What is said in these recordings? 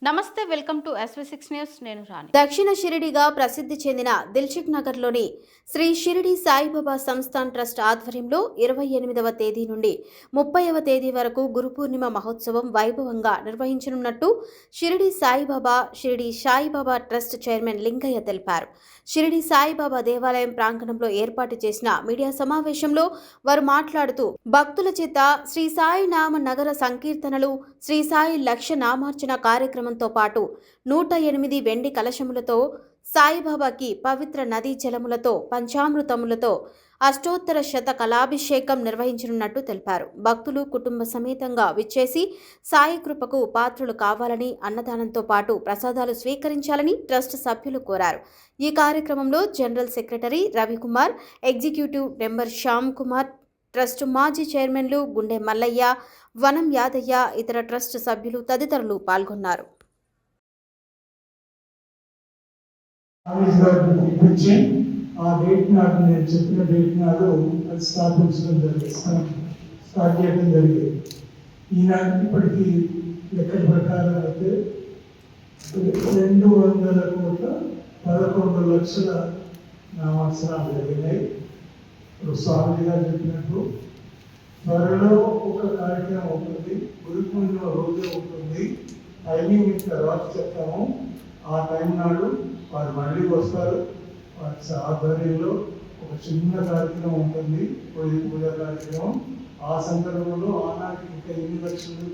నమస్తే, welcome to SV6 news. నేను రాణి. దక్షిణ షిరిడిగా ప్రసిద్ధి చెందిన దిల్సుఖ్ నగర్లోని శ్రీ షిరిడి సాయిబాబా సంస్థాన్ ట్రస్ట్ ఆధ్వర్యంలో 28వ తేదీ నుండి 30వ తేదీ వరకు గురు పూర్ణిమ మహోత్సవం వైభవంగా నిర్వహించనున్నట్టు షిరిడి సాయిబాబా ట్రస్ట్ చైర్మన్ లింగయ్య తెలిపారు. షిరిడి సాయిబాబా దేవాలయం ప్రాంగణంలో ఏర్పాటు చేసిన మీడియా సమావేశంలో వారు మాట్లాడుతూ భక్తుల చేత శ్రీ సాయి నామ నగర సంకీర్తనలు, శ్రీ సాయి లక్ష నామార్చన కార్యక్రమంతో పాటు 108 వెండి కలశములతో సాయిబాబాకి పవిత్ర నదీ జలములతో పంచామృతములతో అష్టోత్తర శత కళాభిషేకం నిర్వహించనున్నట్టు తెలిపారు. భక్తులు కుటుంబ సమేతంగా విచ్చేసి సాయి కృపకు పాత్రులు కావాలని, అన్నదానంతో పాటు ప్రసాదాలు స్వీకరించాలని ట్రస్ట్ సభ్యులు కోరారు. ఈ కార్యక్రమంలో general secretary Ravikumar, executive member Shyam Kumar, trust మాజీ చైర్మన్లు గుండె మల్లయ్య, వనం యాదయ్య, ఇతర ట్రస్ట్ సభ్యులు తదితరులు పాల్గొన్నారు. ఆ డేట్ నాడు నేను చెప్పిన డేట్ నాడు అది స్థాపించడం స్టార్ట్ చేయడం జరిగింది. ఈనాడు ఇప్పటికీ లెక్కల ప్రకారం అయితే 200 కోట్ల 11 లక్షల నామాసనాలు జరిగినాయి. ఇప్పుడు స్వామి గారు చెప్పినట్టు త్వరలో ఒక కార్యక్రమం ఉంటుంది, గురు పూర్ణిమ రోజే ఉంటుంది. టైమింగ్ మీకు తర్వాత చెప్తాము. ఆ టైం నాడు వారు మళ్ళీ వస్తారు. వారి ఆధ్వర్యంలో ఒక చిన్న కార్యక్రమం ఉంటుంది, పూజ కార్యక్రమం. ఆ సందర్భంలో ఆనాటికి ఇంకా 8 లక్షలు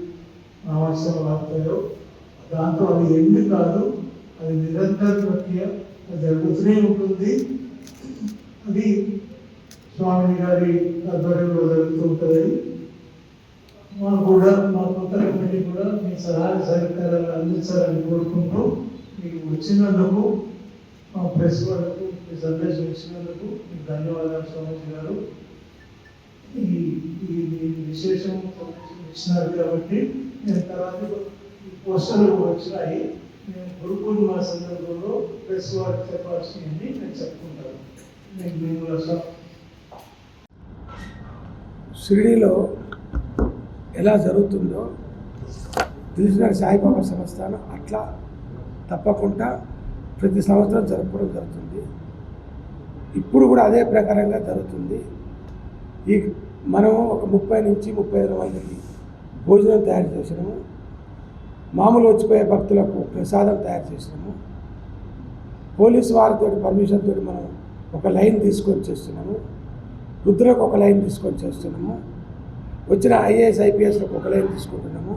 నామాసనాలు అవుతాయో దాంతో అది ఎండు కాదు, అది నిరంతర ప్రక్రియ, అది జరుగుతూనే ఉంటుంది. అది స్వామి గారి ఆధ్వర్యంలో జరుగుతూ ఉంటుంది. మా కొత్త కమిటీ కూడా మీ సహాయ సహకారాలు అందించాలని కోరుకుంటూ మీకు వచ్చినందుకు, మా ప్రెస్ వరకు మీ సందేశం ఇచ్చినందుకు మీకు ధన్యవాదాలు స్వామిజీ గారు. ఈ విశేషం ఇచ్చినారు కాబట్టి నేను తర్వాత పోస్టర్లు వచ్చినాయి. నేను గురు పూర్ణిమ సందర్భంలో ప్రెస్ వారికి చెప్పాల్సింది నేను చెప్పుకుంటాను. నేను షిరిడీలో ఎలా జరుగుతుందో తెలిసిన సాయిబాబా సంస్థానం అట్లా తప్పకుండా ప్రతి సంవత్సరం జరుపుకోవడం జరుగుతుంది. ఇప్పుడు కూడా అదే ప్రకారంగా జరుగుతుంది. మనము ఒక 30 నుంచి 35 మందికి భోజనం తయారు చేసినాము. మామూలు వచ్చిపోయే భక్తులకు ప్రసాదం తయారు చేసినాము. పోలీసు వారితో పర్మిషన్ తోటి మనం ఒక లైన్ తీసుకొని చేస్తున్నాము. రుద్రకు ఒక లైన్ తీసుకొని చేస్తున్నాము. వచ్చిన IAS IPSలకు ఒక లైన్ తీసుకుంటున్నాము.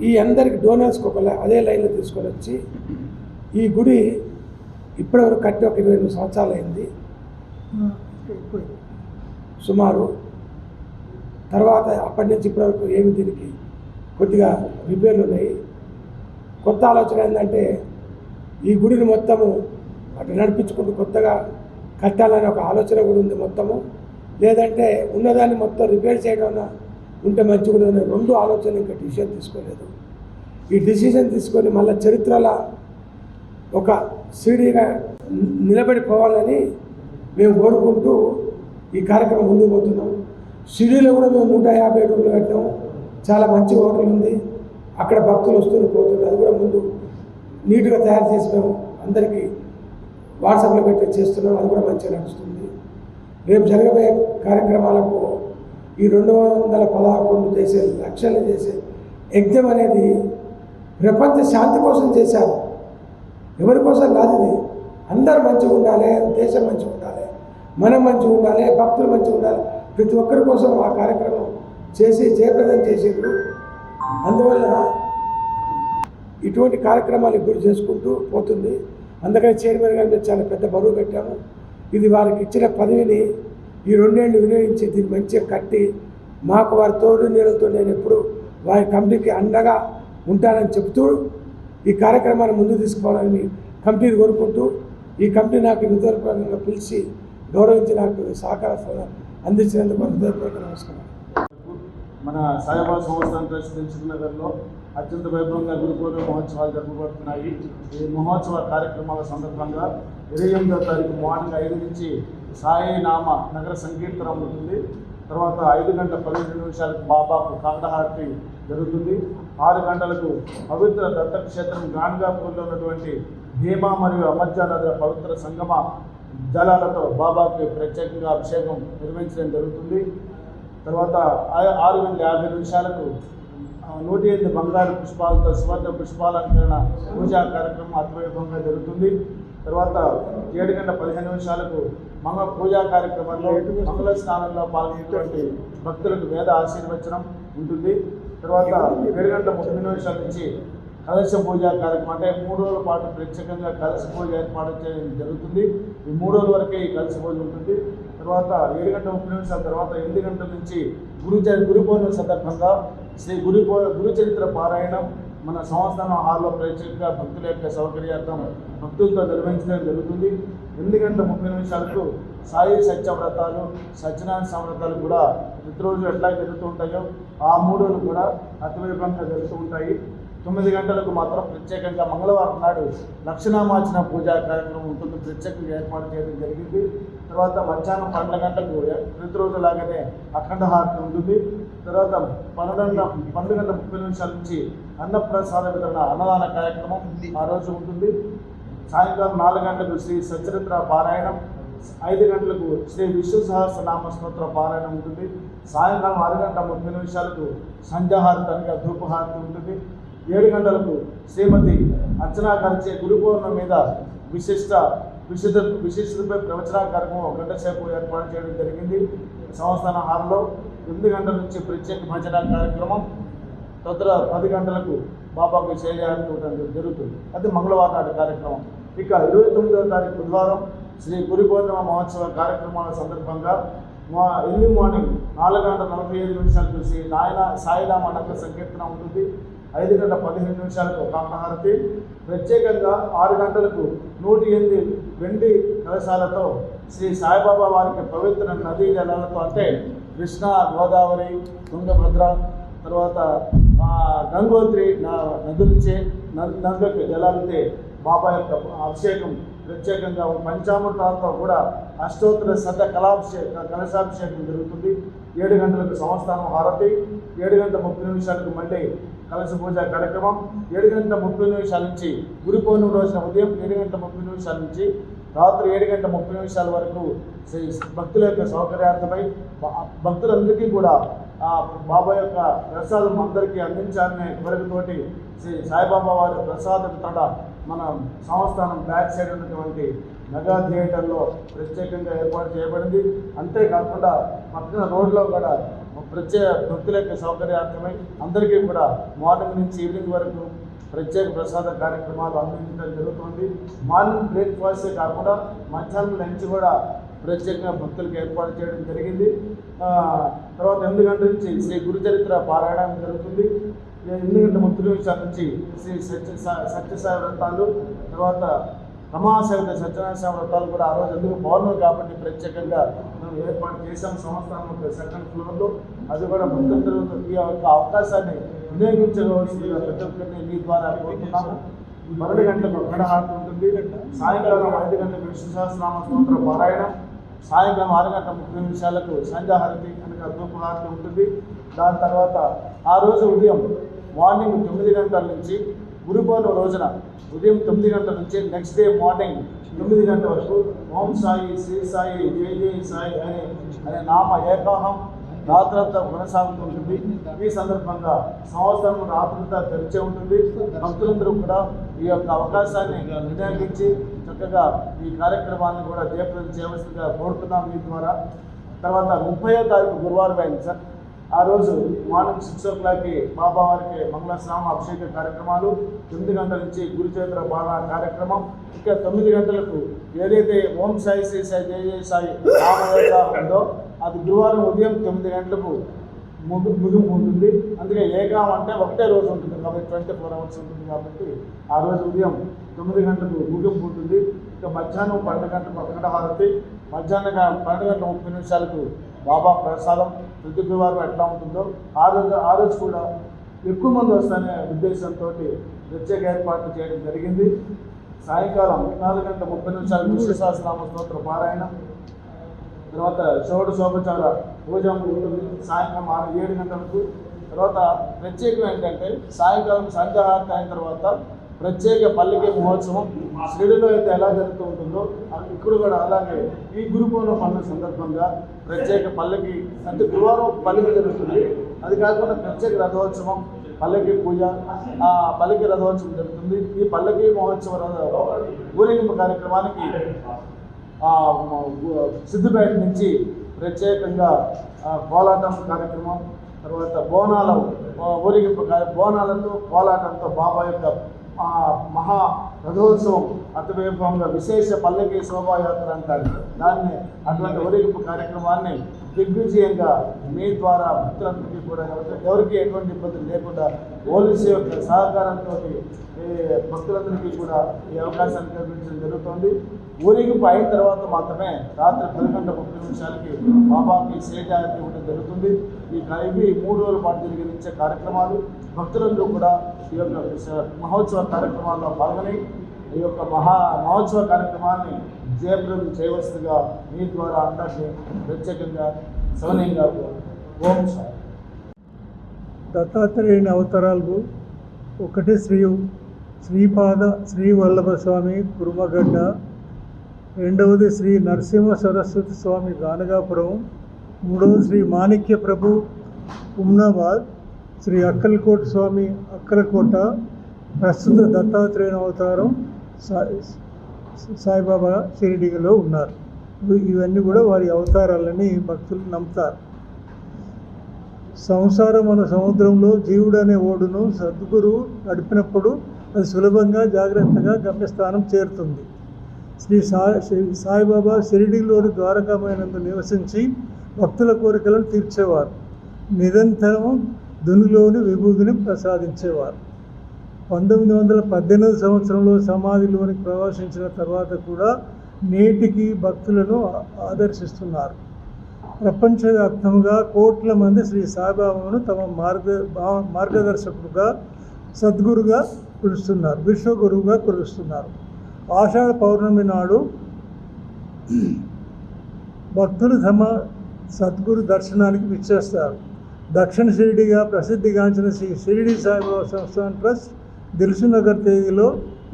ఈ అందరికి డోనర్స్కి అదే లైన్లో తీసుకొని వచ్చి ఈ గుడి ఇప్పటివరకు కట్టి ఒక 28 సంవత్సరాలు అయింది సుమారు. తర్వాత అప్పటి నుంచి ఇప్పటివరకు ఏమి దీనికి కొద్దిగా రిపేర్లు ఉన్నాయి. కొత్త ఆలోచన ఏంటంటే ఈ గుడిని మొత్తము అటు నడిపించుకుంటూ కొత్తగా కట్టాలనే ఒక ఆలోచన కూడా ఉంది మొత్తము. లేదంటే ఉన్నదాన్ని మొత్తం రిపేర్ చేయడం ఉంటే మంచి కూడా 2 ఆలోచనలు ఇంకా డిసిషన్ తీసుకోలేదు. ఈ డిసిషన్ తీసుకొని మళ్ళీ చరిత్రలో ఒక షిరిడీగా నిలబడిపోవాలని మేము కోరుకుంటూ ఈ కార్యక్రమం ముందుకు పోతున్నాం. షిరిడీలో కూడా మేము 150 రూములు కట్టాము. చాలా మంచి హోటల్ ఉంది, అక్కడ భక్తులు వస్తూనే పోతున్నారు. అది కూడా ముందు నీట్గా తయారు చేసి మేము అందరికీ వాట్సాప్లో పెట్టి చేస్తున్నాం. అది కూడా మంచిగా నడుస్తుంది. రేపు జరగబోయే కార్యక్రమాలకు ఈ 211 చేసే లక్ష్యాలు చేసే యజ్ఞం అనేది ప్రపంచ శాంతి కోసం చేశారు, ఎవరి కోసం కాదు. ఇది అందరూ మంచిగా ఉండాలి, దేశం మంచిగా ఉండాలి, మనం మంచిగా ఉండాలి, భక్తులు మంచిగా ఉండాలి, ప్రతి ఒక్కరి కోసం ఆ కార్యక్రమం చేసి జయప్రదం చేసేందుకు. అందువల్ల ఇటువంటి కార్యక్రమాలు ఇప్పుడు చేసుకుంటూ పోతుంది. అందుకని చైర్మన్ గారు చాలా పెద్ద బరువు పెట్టాము. ఇది వారికి ఇచ్చిన పదవిని ఈ 2 ఏళ్ళు వినియోగించి దీన్ని మంచిగా కట్టి మాకు వారి తోడు నీళ్ళతో నేను ఎప్పుడు వారి కమిటీకి అండగా ఉంటానని చెబుతూ ఈ కార్యక్రమాన్ని ముందు తీసుకోవాలని కమిటీని కోరుకుంటూ ఈ కమిటీ నాకు హృదయపూర్వకంగా పిలిచి గౌరవించి నాకు సహకార అందించినందుకు హృదయపూర్వక నమస్కారం. మన సాయిబాబా సంస్థాన్ ట్రస్ట్ దిల్సుఖ్ నగర్లో అత్యంత వైభవంగా గురు పూర్ణిమ మహోత్సవాలు జరపబడుతున్నాయి. ఈ మహోత్సవ కార్యక్రమాల సందర్భంగా 28వ తారీఖు మార్నింగ్ 5 నుంచి సాయి నామ నగర సంకీర్తన ఉంటుంది. తర్వాత 5 గంటల 15 నిమిషాలకు బాబాకు కాకడహారతి జరుగుతుంది. 6 గంటలకు పవిత్ర దత్తక్షేత్రం గాన్గాపూర్లో ఉన్నటువంటి భీమా మరియు అమర్జా నదుల పవిత్ర సంగమ జలాలతో బాబాకి ప్రత్యేకంగా అభిషేకం నిర్వహించడం జరుగుతుంది. తర్వాత 6:50 నిమిషాలకు 108 బంగారు పుష్పాలతో సువర్ణ పుష్పాలంకరణ పూజా కార్యక్రమం అతివైభవంగా జరుగుతుంది. తర్వాత 7:15 నిమిషాలకు పూజా కార్యక్రమంలో మంగళ స్నానంలో పాల్గొనేటువంటి భక్తులకు వేద ఆశీర్వచనం ఉంటుంది. తర్వాత 7:30 నిమిషాల నుంచి కలశ పూజ కార్యక్రమం, అంటే 3 రోజుల పాటు ప్రత్యేకంగా కలశ పూజ ఏర్పాటు చేయడం జరుగుతుంది. ఈ 3 రోజుల వరకే ఈ కలశ పూజ ఉంటుంది. తర్వాత 7:30 నిమిషాల తర్వాత 8 గంటల నుంచి గురు పౌర్ణమి సందర్భంగా శ్రీ గురు చరిత్ర పారాయణం మన సంస్థానం హాల్లో ప్రత్యేకంగా భక్తుల యొక్క సౌకర్యార్థం భక్తులతో నిర్వహించడం జరుగుతుంది. 8:30 నిమిషాలకు సాయి సత్యవ్రతాలు, సత్యనారాయణ సంవ్రతాలు కూడా ప్రతిరోజు ఎట్లా జరుగుతూ ఉంటాయో ఆ 3 రోజులు కూడా అతివైభవంగా జరుగుతూ ఉంటాయి. 9 గంటలకు మాత్రం ప్రత్యేకంగా మంగళవారం నాడు లక్షనామార్చన పూజా కార్యక్రమం ఉంటుంది, ప్రత్యేకంగా ఏర్పాటు చేయడం జరిగింది. తర్వాత మధ్యాహ్నం 12 గంటలకు ప్రతిరోజు లాగానే అఖండ హారతి ఉంటుంది. తర్వాత 12:30 నిమిషాల నుంచి అన్నప్రసాద వితరణ అన్నదాన కార్యక్రమం ఆ రోజు ఉంటుంది. సాయంకాలం 4 గంటలకు శ్రీ సచరిత్ర పారాయణం, 5 గంటలకు శ్రీ విష్ణు సహస్రనామ స్తోత్ర పారాయణం ఉంటుంది. సాయంకాలం 6:30 నిమిషాలకు సంధ్యాహారతి అనగా ధూపహారతి ఉంటుంది. 7 గంటలకు శ్రీమతి అర్చనా గారిచే గురు పౌర్ణమి మీద విశిష్టతపై ప్రవచన కార్యక్రమం 1 గంట సేపు ఏర్పాటు చేయడం జరిగింది సంస్థాన హాల్లో. 8 గంటల నుంచి ప్రత్యేక భజన కార్యక్రమం, తదితర 10 గంటలకు బాబాకు శైలియారతి జరుగుతుంది. అది మంగళవారం నాటి కార్యక్రమం. ఇక 29వ తారీఖు బుధవారం శ్రీ గురు పౌర్ణమ మహోత్సవ కార్యక్రమాల సందర్భంగా ఎర్లీ మార్నింగ్ 4:45 నిమిషాలకు శ్రీ సాయిరామ అనంత సంకీర్తన ఉంటుంది. 5:15 నిమిషాలకు కామహారతి. ప్రత్యేకంగా 6 గంటలకు 108 వెండి కలశాలతో శ్రీ సాయిబాబా వారికి పవిత్ర నదీ జలాలతో, అంటే కృష్ణా, గోదావరి, తుంగభద్ర, తర్వాత గంగోత్రి నదులచే నదులకు జలాలతో బాబా యొక్క అభిషేకం ప్రత్యేకంగా పంచామృతాలతో కూడా అష్టోత్తర శత కలశాభిషేకం జరుగుతుంది. 7 గంటలకు సంస్థానం హారతి. 7:30 నిమిషాలకు మళ్ళీ కలశ పూజ కార్యక్రమం. 7:30 నిమిషాల నుంచి గురు పౌర్ణమి రోజున ఉదయం 7:30 నిమిషాల నుంచి రాత్రి 7:30 నిమిషాల వరకు భక్తుల యొక్క సౌకర్యార్థమై భక్తులందరికీ కూడా బాబా యొక్క ప్రసాదం అందరికీ అందించాలనే కోరికతోటి శ్రీ సాయిబాబా వారి ప్రసాద వితరణ మన సంస్థానం బ్యాక్ సైడ్ ఉన్నటువంటి మెగా థియేటర్లో ప్రత్యేకంగా ఏర్పాటు చేయబడింది. అంతేకాకుండా పక్కన రోడ్లో కూడా ప్రత్యేక భక్తుల యొక్క సౌకర్యార్థమై అందరికీ కూడా మార్నింగ్ నుంచి ఈవినింగ్ వరకు ప్రత్యేక ప్రసాద కార్యక్రమాలు అందించడం జరుగుతుంది. మార్నింగ్ బ్రేక్ఫాస్టే కాకుండా మధ్యాహ్నం లంచ్ కూడా ప్రత్యేకంగా భక్తులకు ఏర్పాటు చేయడం జరిగింది. తర్వాత 8 గంటల నుంచి శ్రీ గురుచరిత్ర పారాయణం జరుగుతుంది. 8:30 నిమిషాల నుంచి శ్రీ సత్యసాయి వ్రతాలు, తర్వాత రమాసహిత సత్యనారాయణ వ్రతాలు కూడా ఆ రోజు ఎందుకు పౌర్ణమి కాబట్టి ప్రత్యేకంగా మేము ఏర్పాటు చేసాం సంస్థానం 2nd ఫ్లోర్లో. అది కూడా భక్తులందరూ ఈ యొక్క అవకాశాన్ని వినియోగించవలసిందిగా ప్రతి ఒక్కరిని మీ ద్వారా కోరుతున్నాము. 12 గంటలకు అఖండ హారతి ఉంటుంది. సాయంకాలం 5 గంటలకు విష్ణు సహస్రనామ స్తోత్ర పారాయణం. సాయంకాలం 6:30 నిమిషాలకు సంధ్యాహారతి అనగా ధూపహారతి ఉంటుంది. దాని తర్వాత ఆ రోజు ఉదయం మార్నింగ్ 9 గంటల నుంచి గురు పౌర్ణమి రోజున ఉదయం 9 గంటల నుంచి నెక్స్ట్ డే మార్నింగ్ 9 గంటల వరకు ఓం సాయి, శ్రీ సాయి, జై జై సాయి అనే నామ ఏకాహం రాత్రంతా కొనసాగుతుంటుంది. ఈ సందర్భంగా సంవత్సరం రాత్రంతా తెరిచే ఉంటుంది. భక్తులందరూ కూడా ఈ యొక్క అవకాశాన్ని వినియోగించి చక్కగా ఈ కార్యక్రమాన్ని కూడా జయప్రదం చేయవలసిందిగా కోరుతున్నాం మీ ద్వారా. తర్వాత 30వ తారీఖు గురువారం అయింది సార్. ఆ రోజు మార్నింగ్ 6 o'clockకి బాబా వారికి మంగళ స్నామ అభిషేక కార్యక్రమాలు, 9 గంటల నుంచి గురుచరిత్ర పాలన కార్యక్రమం. ఇక 9 గంటలకు ఏదైతే ఓం సాయి, శ్రీ సాయి, జయ జయ సాయి నామయోగా ఉందో అది గురువారం ఉదయం 9 గంటలకు ముగింపు ఉంటుంది. అందుకే ఏకాం అంటే ఒకటే రోజు ఉంటుంది కాబట్టి 24 hours ఉంటుంది కాబట్టి ఆ రోజు ఉదయం 9 గంటలకు ముగింపు ఉంటుంది. ఇక మధ్యాహ్నం 12 గంటలకు అఖండ హారతి. మధ్యాహ్నం 12:30 బాబా ప్రసాదం ప్రతి గురువారం ఎట్లా ఉంటుందో ఆ రోజు కూడా ఎక్కువ మంది వస్తానే ఉద్దేశంతో ప్రత్యేక ఏర్పాట్లు చేయడం జరిగింది. సాయంకాలం 4:30 విష్ణు సహస్రనామ స్తోత్ర పారాయణం, తర్వాత షోడశోపచార పూజ ఉంటుంది. సాయంకాలం 7 గంటలకు తర్వాత ప్రత్యేకం ఏంటంటే సాయంకాలం సంధ్యాహారతి అయిన తర్వాత ప్రత్యేక పల్లకి మహోత్సవం షిరిడిలో అయితే ఎలా జరుగుతూ ఉంటుందో ఇక్కడ కూడా అలాగే ఈ గురు పౌర్ణమి పండుగ సందర్భంగా ప్రత్యేక పల్లకి అంటే గురువారం పల్లకి జరుగుతుంది. అది కాకుండా ప్రత్యేక రథోత్సవం పల్లకి పూజ పల్లకి రథోత్సవం జరుగుతుంది. ఈ పల్లకి మహోత్సవ ఊరేగింపు కార్యక్రమానికి సిద్దిపేట నుంచి ప్రత్యేకంగా కోలాటం కార్యక్రమం, తర్వాత బోనాల ఊరేగింపు బోనాలతో కోలాటంతో బాబా యొక్క మహా రథోత్సవం అతివైభవంగా విశేష పల్లకి శోభాయాత్ర అంటారు దాన్ని. అటువంటి ఊరేగింపు కార్యక్రమాన్ని దిగ్విజయంగా మీ ద్వారా భక్తులందరికీ కూడా ఎవరికి ఎటువంటి ఇబ్బందులు లేకుండా పోలీసు యొక్క సహకారంతో భక్తులందరికీ కూడా ఈ అవకాశాన్ని కల్పించడం జరుగుతుంది. ఊరేగింపు అయిన తర్వాత మాత్రమే రాత్రి 10:30 బాబాకి సేజారతి ఇవ్వడం జరుగుతుంది. ఇవి 3 రోజుల పాటు జరిగే కార్యక్రమాలు. భక్తులందరూ కూడా ఈ యొక్క మహోత్సవ కార్యక్రమాల్లో పాల్గొని ఈ యొక్క మహోత్సవ కార్యక్రమాన్ని జయప్రదం చేయవలసిందిగా మీ ద్వారా అందరినీ ప్రత్యేకంగా సవనీయంగా ఓం సాయి. దత్తాత్రేయుని అవతారాలు ఒకటి శ్రీపాద శ్రీవల్లభ స్వామి కురుమగడ్డ, రెండవది శ్రీ నరసింహ సరస్వతి స్వామి గానగాపురం, మూడవది శ్రీ మాణిక్య ప్రభు ఉమ్నాబాద్, శ్రీ అక్కలకోట స్వామి అక్కలకోట. ప్రస్తుత దత్తాత్రేయుని అవతారం సాయిబాబా షిరిడిలో ఉన్నారు. ఇవన్నీ కూడా వారి అవతారాలని భక్తులు నమ్ముతారు. సంసారం అనే సముద్రంలో జీవుడు అనే ఓడును సద్గురువు నడిపినప్పుడు అది సులభంగా జాగ్రత్తగా గమ్యస్థానం చేరుతుంది. శ్రీ సాయిబాబా షిరిడిలోని ద్వారకామైనందు నివసించి భక్తుల కోరికలను తీర్చేవారు. నిరంతరం దునిలోని విభూతిని ప్రసాదించేవారు. 1918 సంవత్సరంలో సమాధిలోనికి ప్రవేశించిన తర్వాత కూడా నేటికి భక్తులను ఆదర్శిస్తున్నారు. ప్రపంచవ్యాప్తంగా కోట్ల మంది శ్రీ సాయిబాబాను తమ మార్గదర్శకుడుగా సద్గురుగా పిలుస్తున్నారు, విశ్వగురువుగా పిలుస్తున్నారు. ఆషాఢ పౌర్ణమి నాడు భక్తులు తమ సద్గురు దర్శనానికి విచ్చేస్తారు. దక్షిణ షిరిడిగా ప్రసిద్ధిగాంచిన శ్రీ షిరిడి సాయిబాబా సంస్థాన్ ట్రస్ట్ దిల్సుఖ్నగర్ తేదీలో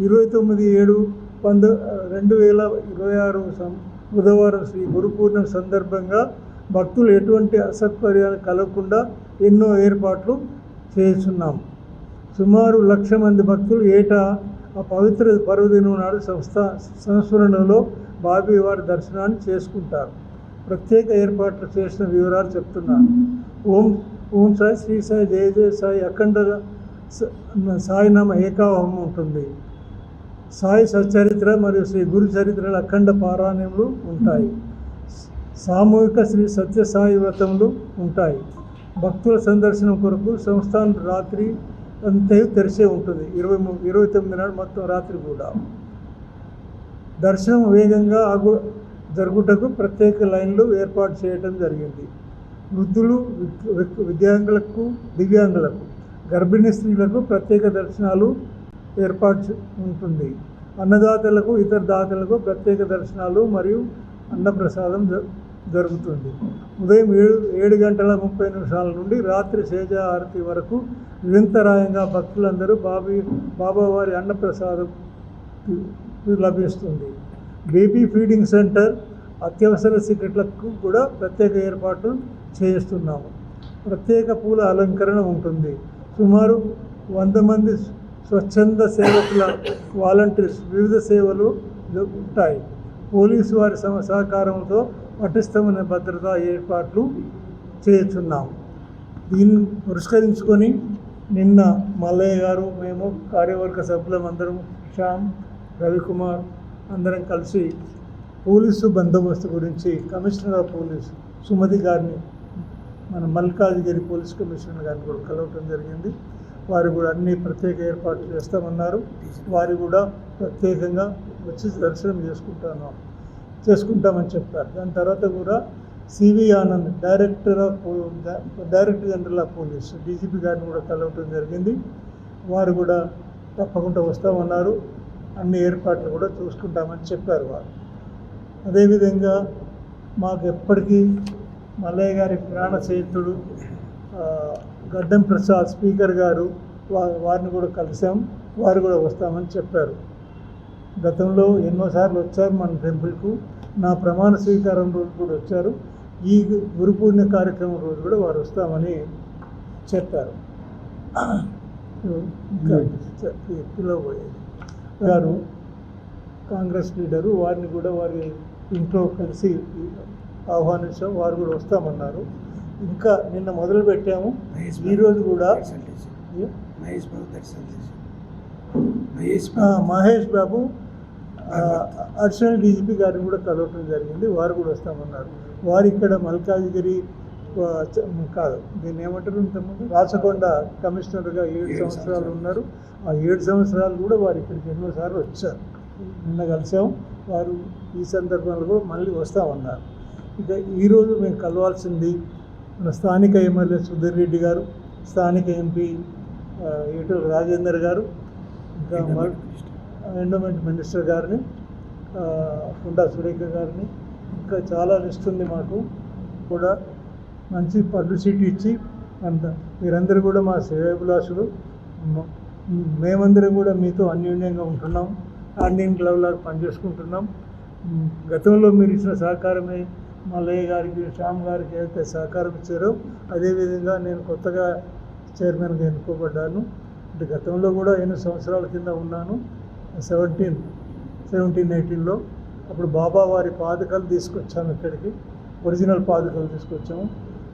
29/7/2026 బుధవారం శ్రీ గురు పూర్ణిమ సందర్భంగా భక్తులు ఎటువంటి అసౌకర్యాలు కలగకుండా ఎన్నో ఏర్పాట్లు చేస్తున్నాం. సుమారు 1,00,000 మంది భక్తులు ఏటా ఆ పవిత్ర పర్వదినం నాడు సంస్మరణలో బాబీ వారి దర్శనాన్ని చేసుకుంటారు. ప్రత్యేక ఏర్పాట్లు చేసిన వివరాలు చెప్తున్నాను. ఓం సాయి, శ్రీ సాయి, జయ జయ సాయి, అఖండ సాయినామ ఏకాహోమం ఉంటుంది. సాయి సచ్చరిత్ర మరియు శ్రీ గురు చరిత్రల అఖండ పారాయణములు ఉంటాయి. సామూహిక శ్రీ సత్యసాయి వ్రతములు ఉంటాయి. భక్తుల సందర్శనం కొరకు సంస్థానం రాత్రి అంతే తెరిచే ఉంటుంది. 29 నాడు మొత్తం రాత్రి కూడా. దర్శనం వేగంగా జరుగుటకు ప్రత్యేక లైన్లు ఏర్పాటు చేయడం జరిగింది. వృద్ధులు, దివ్యాంగులకు, గర్భిణీ స్త్రీలకు ప్రత్యేక దర్శనాలు ఏర్పాటు ఉంటుంది. అన్నదాతలకు, ఇతర దాతలకు ప్రత్యేక దర్శనాలు మరియు అన్నప్రసాదం జరుగుతుంది. ఉదయం 7:30 నుండి రాత్రి సేజాహారతి వరకు నిరంతరాయంగా భక్తులందరూ బాబావారి అన్నప్రసాదం లభిస్తుంది. బేబీ ఫీడింగ్ సెంటర్, అత్యవసర సిగరెట్లకు కూడా ప్రత్యేక ఏర్పాట్లు చేస్తున్నాము. ప్రత్యేక పూల అలంకరణ ఉంటుంది. సుమారు 100 మంది స్వచ్ఛంద సేవకుల వాలంటీర్స్ వివిధ సేవలు ఉంటాయి. పోలీసు వారి సహకారంతో పటిష్టమైన భద్రతా ఏర్పాట్లు చేస్తున్నాము. దీన్ని పురస్కరించుకొని నిన్న మల్లయ్య గారు, మేము కార్యవర్గ సభ్యులమందరం, శ్యామ్, రవికుమార్ అందరం కలిసి పోలీసు బందోబస్తు గురించి కమిషనర్ ఆఫ్ పోలీస్ సుమతి గారిని, మన మల్కాజ్గిరి పోలీస్ కమిషనర్ గారిని కూడా కలవటం జరిగింది. వారు కూడా అన్ని ప్రత్యేక ఏర్పాట్లు చేస్తామన్నారు. వారు కూడా ప్రత్యేకంగా వచ్చి దర్శనం చేసుకుంటామని చెప్పారు. దాని తర్వాత కూడా C V Anand, director general of police, DGP గారిని కూడా కలవటం జరిగింది. వారు కూడా తప్పకుండా వస్తామన్నారు. అన్ని ఏర్పాట్లు కూడా చూసుకుంటామని చెప్పారు వారు. అదేవిధంగా మాకు ఎప్పటికీ మల్లయ్య గారి ప్రాణ స్నేహితుడు గడ్డం ప్రసాద్ స్పీకర్ గారు వారిని కూడా కలిసాం. వారు కూడా వస్తామని చెప్పారు. గతంలో ఎన్నోసార్లు వచ్చారు మన టెంపుల్కు. నా ప్రమాణ స్వీకారం రోజు కూడా వచ్చారు. ఈ గురు పూర్ణిమ కార్యక్రమం రోజు కూడా వారు వస్తామని చెప్పారు. పిలవబోయేది గారు కాంగ్రెస్ లీడరు, వారిని కూడా వారి ఇంట్లో కలిసి ఆహ్వానించాం. వారు కూడా వస్తామన్నారు. ఇంకా నిన్న మొదలు పెట్టాము. ఈరోజు కూడా మహేష్ బాబు అడిషనల్ డీజీపీ గారిని కూడా కలవటం జరిగింది. వారు కూడా వస్తామన్నారు. వారు ఇక్కడ మల్కాజిగిరి కాదు, దీన్ని ఏమంటారు, ఇంతకుముందు రాచకొండ కమిషనర్గా 7 సంవత్సరాలు ఉన్నారు. ఆ 7 సంవత్సరాలు కూడా వారు ఇక్కడికి ఎన్నోసార్లు వచ్చారు. నిన్న కలిసాం. వారు ఈ సందర్భంలో కూడా మళ్ళీ వస్తామన్నారు. ఇక ఈరోజు మేము కలవాల్సింది మన స్థానిక ఎమ్మెల్యే సుధీర్ రెడ్డి గారు, స్థానిక ఎంపీ ఈటల రాజేందర్ గారు, ఇంకా ఎండోమెంట్ మినిస్టర్ గారిని, కుండా సురేఖ గారిని, ఇంకా చాలా లిస్ట్ ఉంది. మాకు కూడా మంచి పబ్లిసిటీ ఇచ్చి మీరందరూ కూడా మా శ్రేయోభిలాషులు, మేమందరం కూడా మీతో అన్యోన్యంగా ఉంటున్నాం. ఆర్డియన్ క్లబ్ లాగా పనిచేసుకుంటున్నాం. గతంలో మీరు ఇచ్చిన సహకారమే మల్లయ్య గారికి, శ్యామ్ గారికి అయితే సహకారం ఇచ్చారో అదేవిధంగా నేను కొత్తగా చైర్మన్గా ఎన్నుకోబడ్డాను. అంటే గతంలో కూడా 8 సంవత్సరాల కింద ఉన్నాను. 1718లో అప్పుడు బాబా వారి పాదుకలు తీసుకొచ్చాము ఇక్కడికి, ఒరిజినల్ పాదుకలు తీసుకొచ్చాము.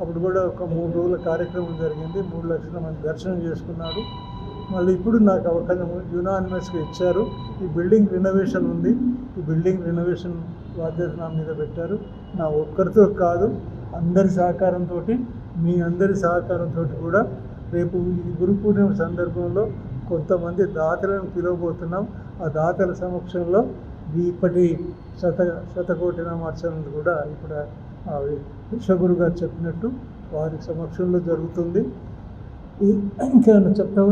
అప్పుడు కూడా ఒక 3 రోజుల కార్యక్రమం జరిగింది. 3 లక్షల మంది దర్శనం చేసుకున్నారు. మళ్ళీ ఇప్పుడు నాకు అవకాశం యునానిమస్గా ఇచ్చారు. ఈ బిల్డింగ్ రినోవేషన్ ఉంది. ఈ బిల్డింగ్ రినోవేషన్ బాధ్యత నా మీద పెట్టారు. నా ఒక్కరితో కాదు, అందరి సహకారంతో, మీ అందరి సహకారంతో కూడా రేపు ఈ గురు పూర్ణిమ సందర్భంలో కొంతమంది దాతలను పిలవబోతున్నాం. ఆ దాతల సమక్షంలో ఇప్పటి శతకోటి నామార్చనలు కూడా ఇప్పుడు విశ్వగురు గారు చెప్పినట్టు వారి సమక్షంలో జరుగుతుంది. ఇంకా చెప్తాము.